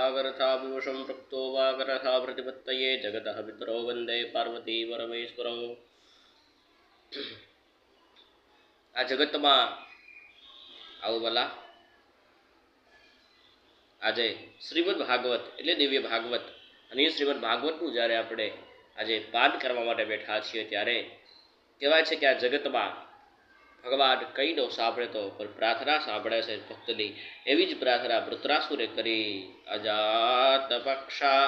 वागरथाभिवशं प्रक्तो वागरथा प्रतिपत्तये जगतः पितरो वन्दे पार्वती परमेश्वरौ। आ जगतमां आवो भला આજે શ્રીમદ ભાગવત એટલે દિવ્ય ભાગવત અને શ્રીમદ ભાગવતનું જ્યારે આપણે આજે પાઠ કરવા માટે બેઠા છીએ ત્યારે કહેવાય છે કે આ જગતમાં ભગવાન કંઈ ન સાંભળે તો પણ પ્રાર્થના સાંભળે છે ભક્તની। એવી જ પ્રાર્થના વૃત્રાસુરે કરી। અજાત પક્ષા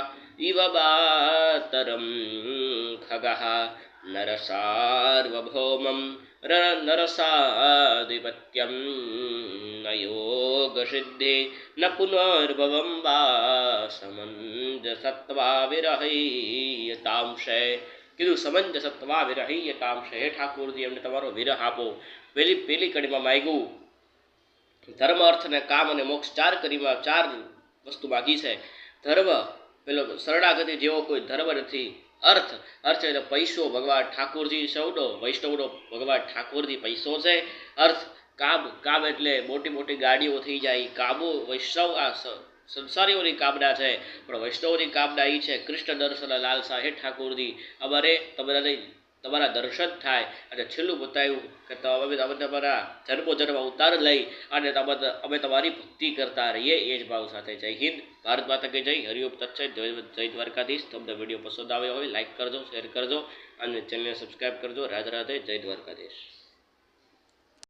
ઇવ બાતરમ ખગઃ નરસાર્વભૌમં નરસાધિપત્યમ ન યોગ સિદ્ધિ ન પુનર્ભવમ વા સમંજસત્વા વિરહયતાંશે। કીધું સમંજસત્વા વિરહયતાંશે, હે ઠાકોરજી એમને તમારો વિરહ આપો। પેલી કડીમાં માગ્યું ધર્મ અર્થ ને કામ અને મોક્ષ ચાર કડીમાં ચાર વસ્તુ માગી છે। ધર્મ પેલો શરણાગતિ જેવો કોઈ ધર્મ નથી। અર્થ એટલે પૈસો, ભગવાન ઠાકોરજી સૌનો વૈષ્ણવનો ભગવાન ઠાકોરજી પૈસો છે। અર્થ કામ એટલે મોટી મોટી ગાડીઓ થઈ જાય, કામો વૈષ્ણવ આ સંસારીઓની કામના છે, પણ વૈષ્ણવની કામના એ છે કૃષ્ણ દર્શન લાલસા। હે ઠાકોરજી અમારે તમારા દર્શન થાય। અને છેલ્લું બતાવ્યું કે અમે તમારા જન્મ અવતાર લઈ અને અમે તમારી ભક્તિ કરતા રહીએ એ જ ભાવ સાથે। જય હિન્દ, ભારત માતા કે જય, હરિઓમ તત્સત, જય દ્વારકાધીશ। તમને વિડીયો પસંદ આવ્યો હોય લાઈક કરજો, શેર કરજો અને ચેનલને સબસ્ક્રાઈબ કરજો। રાધે રાધે, જય દ્વારકાધીશ।